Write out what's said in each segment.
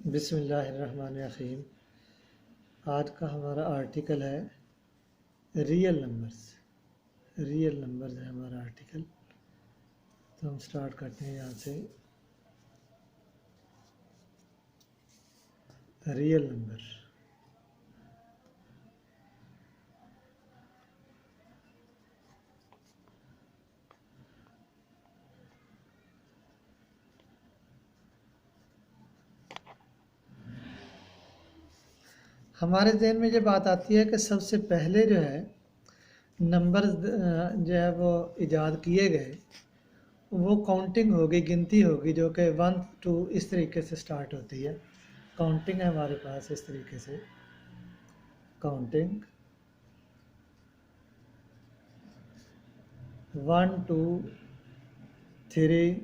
बिस्मिल्लाहिर्रहमानिर्रहीम। आज का हमारा आर्टिकल है रियल नंबर्स। रियल नंबर्स है हमारा आर्टिकल। तो हम स्टार्ट करते हैं यहाँ से। Real number. हमारे ज़हन में ये बात आती है कि सबसे पहले जो है नंबर्स जो है वो इजाद किए गए, वो काउंटिंग होगी, गिनती होगी, जो कि 1 2 इस तरीके से स्टार्ट होती है। काउंटिंग है हमारे पास इस तरीके से, काउंटिंग 1 2 3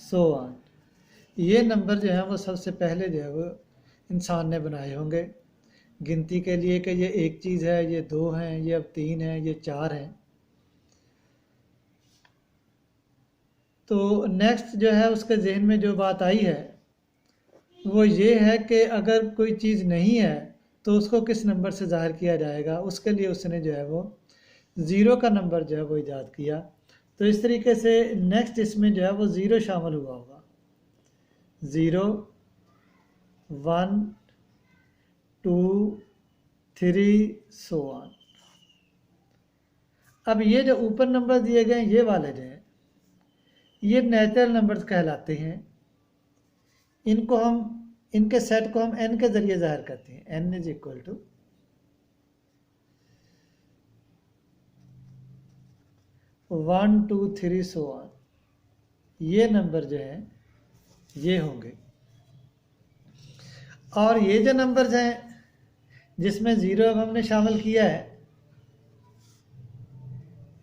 सो ऑन। ये नंबर जो है वो सबसे पहले जो है वो इंसान ने बनाए होंगे गिनती के लिए कि ये एक चीज़ है, ये 2 हैं, ये अब 3 हैं, ये 4 हैं। तो नेक्स्ट जो है उसके जहन में जो बात आई है वो ये है कि अगर कोई चीज़ नहीं है तो उसको किस नंबर से ज़ाहिर किया जाएगा। उसके लिए उसने जो है वो 0 का नंबर जो है वो ईजाद किया। तो इस तरीके से नेक्स्ट इसमें जो है वो 0 शामिल हुआ होगा। 0 1 2 3 सो ऑन। अब ये जो ऊपर नंबर दिए गए हैं ये वाले जो हैं ये नेचुरल नंबर्स कहलाते हैं। इनके सेट को हम n के जरिए जाहिर करते हैं। n is equal to 1 2 3 so on. ये नंबर जो हैं ये होंगे। और ये जो नंबर्स हैं जिसमें 0 अब हमने शामिल किया है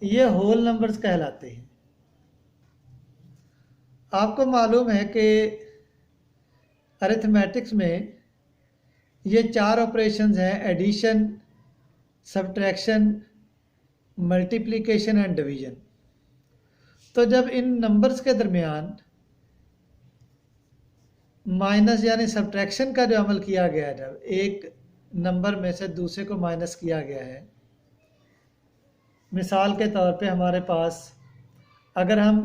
ये होल नंबर्स कहलाते हैं। आपको मालूम है कि अरिथमेटिक्स में ये 4 ऑपरेशंस हैं: addition, subtraction, multiplication and division. तो जब इन नंबर्स के दरमियान माइनस यानी सब्ट्रैक्शन का जो अमल किया गया है, जब एक नंबर में से दूसरे को माइनस किया गया है, मिसाल के तौर पे हमारे पास अगर हम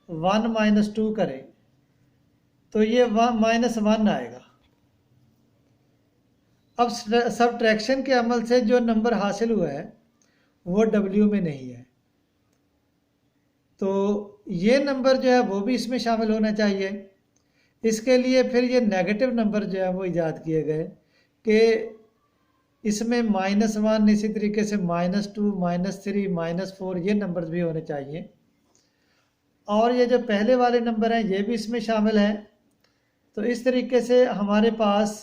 1 - 2 करें तो ये -1 आएगा। अब सब्ट्रैक्शन के अमल से जो नंबर हासिल हुआ है वो W में नहीं है, तो ये नंबर जो है वो भी इसमें शामिल होना चाहिए। इसके लिए फिर ये नेगेटिव नंबर जो है वो ईजाद किए गए कि इसमें -1, इसी तरीके से -2 -3 -4 ये नंबर्स भी होने चाहिए। और ये जो पहले वाले नंबर हैं ये भी इसमें शामिल हैं। तो इस तरीके से हमारे पास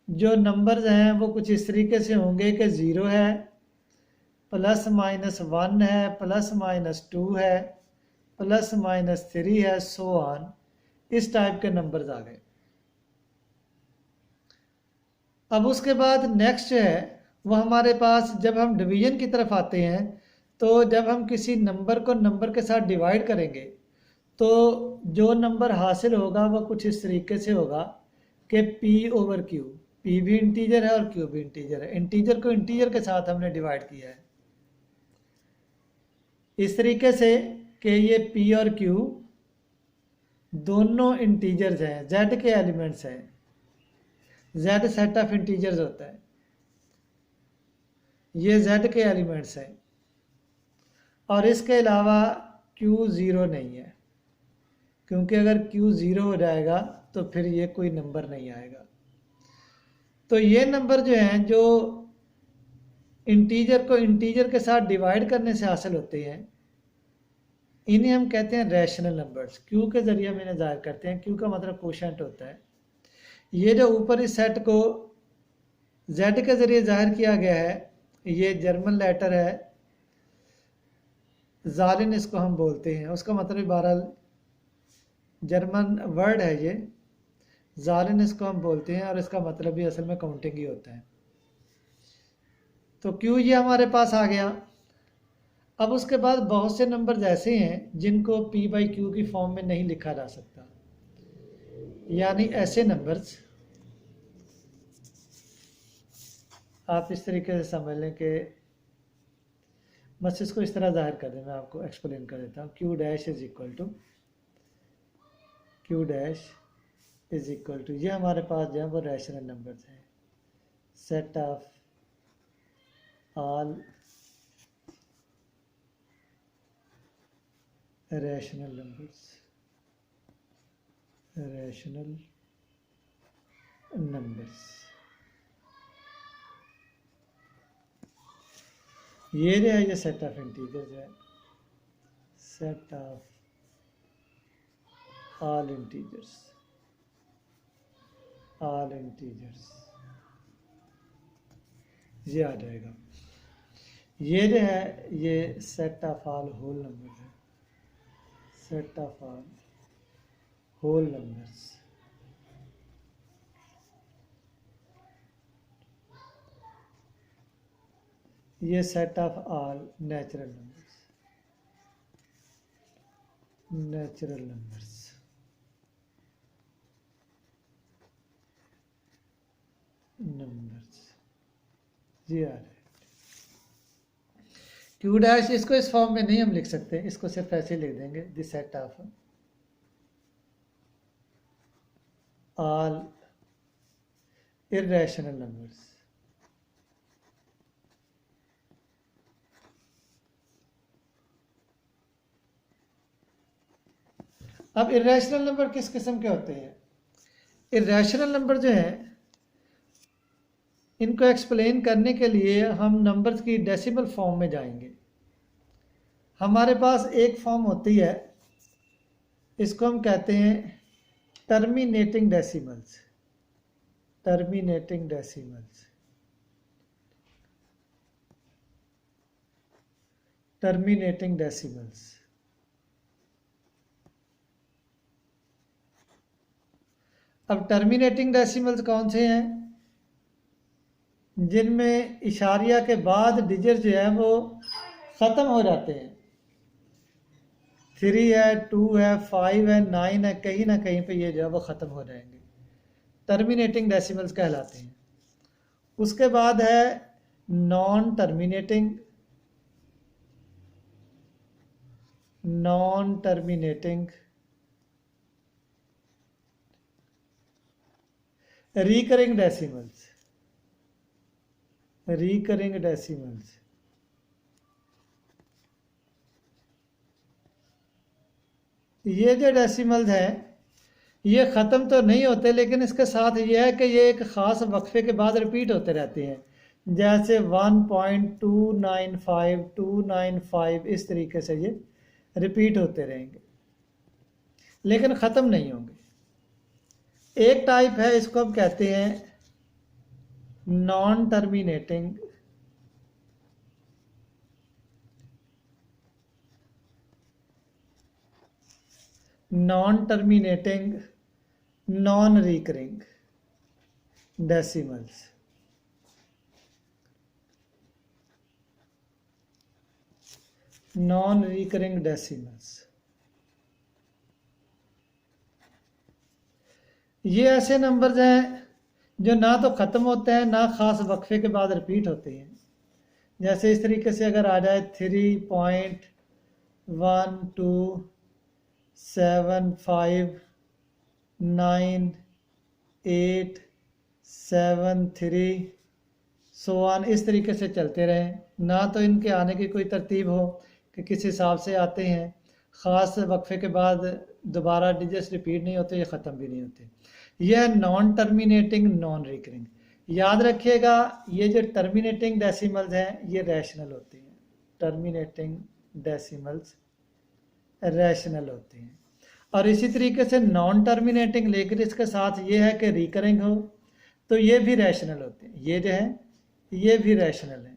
जो नंबर्स हैं वो कुछ इस तरीके से होंगे कि 0 है, +-1 है, +-2 है, +-3 है, सो ऑन। इस टाइप के नंबर्स आ गए। अब उसके बाद नेक्स्ट है वो हमारे पास जब हम डिवीजन की तरफ आते हैं तो जब हम किसी नंबर को नंबर के साथ डिवाइड करेंगे तो जो नंबर हासिल होगा वो कुछ इस तरीके से होगा कि P/Q। P भी इंटीजर है और Q भी इंटीजर है। इंटीजर को इंटीजर के साथ हमने डिवाइड किया है इस तरीके से कि ये P और Q दोनों इंटीजर्स हैं, Z के एलिमेंट्स हैं। Z सेट ऑफ इंटीजर्स होता है, ये Z के एलिमेंट्स हैं। और इसके अलावा Q 0 नहीं है, क्योंकि अगर Q 0 हो जाएगा तो फिर ये कोई नंबर नहीं आएगा। तो ये नंबर जो हैं जो इंटीजर को इंटीजर के साथ डिवाइड करने से हासिल होते हैं इन्हें हम कहते हैं रैशनल नंबर्स। Q के जरिए हम इन्हें जाहिर करते हैं। Q का मतलब कोशेंट होता है। ये जो ऊपर इस सेट को Z के जरिए जाहिर किया गया है ये जर्मन लेटर है, ज़ालिन इसको हम बोलते हैं। उसका मतलब बहरहाल जर्मन वर्ड है ये, ज़ालिन इसको हम बोलते हैं और इसका मतलब भी असल में काउंटिंग ही होता है। तो Q ये हमारे पास आ गया। अब उसके बाद बहुत से नंबर्स ऐसे हैं जिनको P/Q की फॉर्म में नहीं लिखा जा सकता। यानी ऐसे नंबर्स आप इस तरीके से समझ लें कि बस इसको इस तरह जाहिर कर दें, मैं आपको एक्सप्लेन कर देता हूँ। Q dash is equal to ये हमारे पास जो है वो रैशनल नंबर्स हैं, set of all rational numbers. ये जो है ये सेट ऑफ इंटीजर्स है, सेट ऑफ ऑल इंटीजर्स ये आ जाएगा। ये जो है ये set of all whole numbers है, set of all whole numbers. ये set of all natural numbers. ये आ रहा है। क्यू डैश इसको इस फॉर्म में नहीं हम लिख सकते, इसको सिर्फ ऐसे लिख देंगे, the set of all irrational numbers. अब इर्रेशनल नंबर किस किस्म के होते हैं? इर्रेशनल नंबर जो है इनको एक्सप्लेन करने के लिए हम नंबर्स की डेसिमल फॉर्म में जाएंगे। हमारे पास एक फॉर्म होती है, इसको हम कहते हैं टर्मिनेटिंग डेसिमल्स। अब टर्मिनेटिंग डेसिमल्स कौन से हैं? जिनमें इशारिया के बाद डिजिट जो है वो ख़त्म हो जाते हैं। 3 है, 2 है, 5 है, 9 है, कहीं ना कहीं पे ये जो है वो ख़त्म हो जाएंगे, टर्मिनेटिंग डेसिमल्स कहलाते हैं। उसके बाद है नॉन टर्मिनेटिंग रिकरिंग डेसिमल्स। ये जो डेसिमल्स हैं ये ख़त्म तो नहीं होते, लेकिन इसके साथ ये है कि ये एक ख़ास वक्फे के बाद रिपीट होते रहते हैं, जैसे 1.295 295 इस तरीके से ये रिपीट होते रहेंगे, लेकिन ख़त्म नहीं होंगे। एक टाइप है, इसको हम कहते हैं non terminating non recurring decimals. ये ऐसे नंबर्स हैं जो ना तो ख़त्म होते हैं ना ख़ास वक्फे के बाद रिपीट होते हैं। जैसे इस तरीके से अगर आ जाए 3.1275987 सो ऑन, इस तरीके से चलते रहें, ना तो इनके आने की कोई तरतीब हो कि किस हिसाब से आते हैं, ख़ास वक्फे के बाद दोबारा डिजिट्स रिपीट नहीं होते या ख़त्म भी नहीं होते। यह नॉन टर्मिनेटिंग नॉन रिकरिंग। याद रखिएगा ये जो टर्मिनेटिंग डेसिमल्स हैं ये रैशनल होती हैं, टर्मिनेटिंग डेसिमल्स रैशनल होती हैं। और इसी तरीके से नॉन टर्मिनेटिंग, लेकिन इसके साथ ये है कि रिकरिंग हो तो ये भी रैशनल होते हैं। ये जो है ये भी रैशनल है।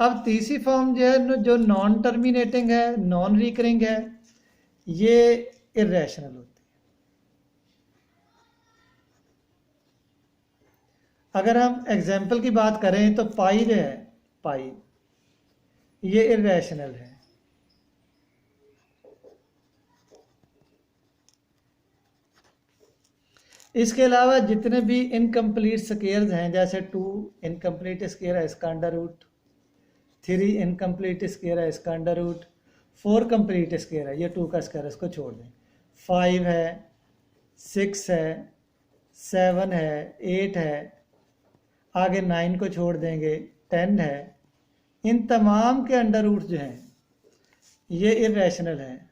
अब तीसरी फॉर्म जो है जो नॉन टर्मिनेटिंग है, नॉन रिकरिंग है, ये इर्रेशनल होती है। अगर हम एग्जाम्पल की बात करें तो पाई जो है, पाई ये इर्रेशनल है। इसके अलावा जितने भी इनकम्प्लीट स्क्वेयर्स हैं, जैसे 2 इनकम्प्लीट स्क्वेयर है इसका अंडर रूट, 3 इनकम्प्लीट स्क्वेयर है इसका अंडर रूट, 4 कंप्लीट स्क्वेयर है, ये 2 का स्क्वायर है इसको छोड़ दें, 5 है, 6 है, 7 है, 8 है, आगे 9 को छोड़ देंगे, 10 है। इन तमाम के अंडर रूट जो हैं ये इर्रेशनल हैं,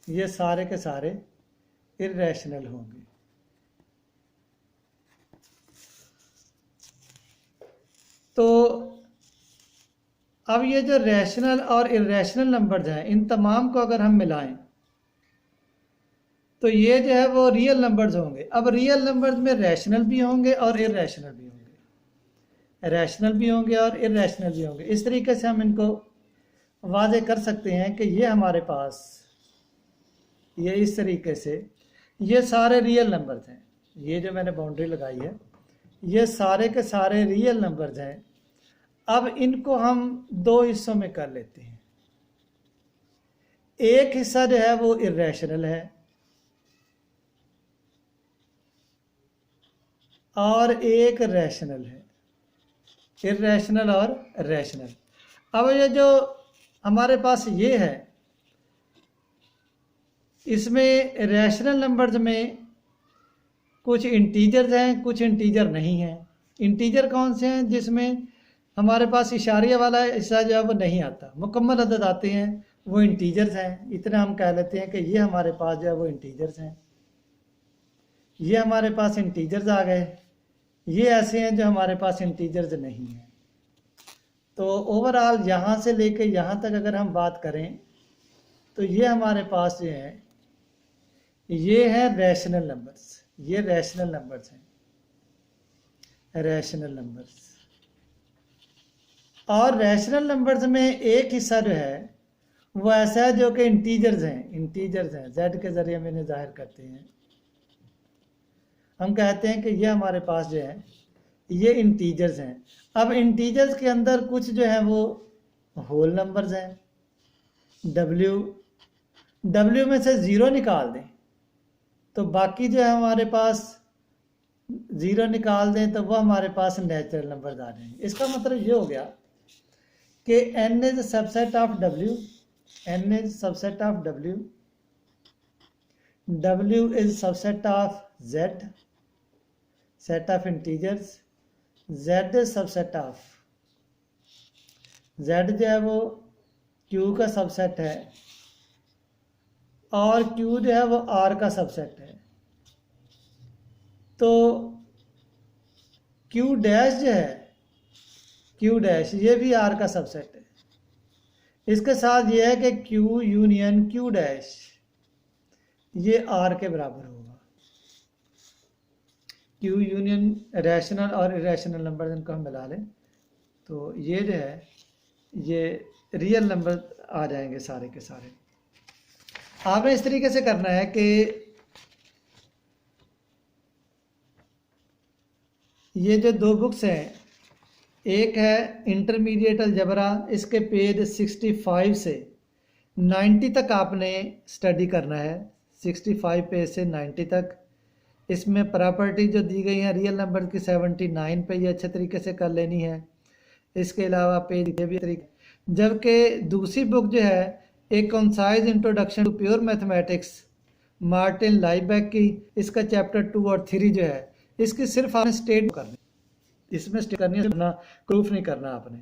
ये सारे के सारे इर्रेशनल होंगे। तो अब ये जो रैशनल और इर्रेशनल नंबर्स हैं, इन तमाम को अगर हम मिलाएं तो ये जो है वो रियल नंबर्स होंगे। अब रियल नंबर्स में रैशनल भी होंगे और इर्रेशनल भी होंगे, रैशनल भी होंगे और इर्रेशनल भी होंगे। इस तरीके से हम इनको वाज़े कर सकते हैं कि ये हमारे पास, ये इस तरीके से ये सारे रियल नंबर्स हैं, ये जो मैंने बाउंड्री लगाई है ये सारे के सारे रियल नंबर्स हैं। अब इनको हम 2 हिस्सों में कर लेते हैं। एक हिस्सा जो है वो इर्रेशनल है और एक रैशनल है, इर्रेशनल और रैशनल। अब ये जो हमारे पास ये है, इसमें रैशनल नंबर्स में कुछ इंटीजर्स हैं, कुछ इंटीजर नहीं हैं। इंटीजर कौन से हैं? जिसमें हमारे पास इशारिया वाला हिस्सा जो है वो नहीं आता, मुकम्मल अदद आते हैं, वो इंटीजर्स हैं। इतना हम कह लेते हैं कि ये हमारे पास जो है वो इंटीजर्स हैं। ये हमारे पास इंटीजर्स आ गए। ये ऐसे हैं जो हमारे पास इंटीजर्स नहीं हैं। तो ओवरऑल यहाँ से लेके यहाँ तक अगर हम बात करें तो ये हमारे पास जो है ये है रैशनल नंबर्स, ये रैशनल नंबर्स हैं, रैशनल नंबर्स। और रैशनल नंबर्स में एक हिस्सा जो है वो ऐसा है जो कि इंटीजर्स हैं, इंटीजर्स हैं, जेड के ज़रिए हम इन्हें जाहिर करते हैं। हम कहते हैं कि ये हमारे पास जो है ये इंटीजर्स हैं। अब इंटीजर्स के अंदर कुछ जो है वो होल नंबर्स हैं, डब्ल्यू में से 0 निकाल दें तो बाकी जो है हमारे पास 0 निकाल दें तो वह हमारे पास नेचुरल नंबर्स आ जाएंगे। इसका मतलब ये हो गया कि n is subset of w, n is subset of w, w is subset of z, set of integers, z is subset of, z जो है वो q का सबसेट है और q जो है वो r का सबसेट है। तो q डैश जो है, q डैश ये भी r का सबसेट है। इसके साथ ये है कि q यूनियन q डैश ये r के बराबर होगा। q यूनियन रैशनल और इरेशनल नंबर इनको हम मिला लें तो ये जो है ये रियल नंबर आ जाएंगे सारे के सारे। आपने इस तरीके से करना है कि ये जो 2 बुक्स हैं, एक है इंटरमीडिएट अलजबरा, इसके पेज 65 से 90 तक आपने स्टडी करना है, 65 पेज से 90 तक। इसमें प्रॉपर्टी जो दी गई है रियल नंबर की 79 पे ये अच्छे तरीके से कर लेनी है। इसके अलावा पेज ये भी तरीके, जबकि दूसरी बुक जो है एक concise introduction to pure mathematics Martin Liebeck की, इसका चैप्टर 2 और 3 जो है इसकी सिर्फ आपने स्टेट करनी, इसमें स्टेट करनी है, प्रूफ नहीं करना आपने।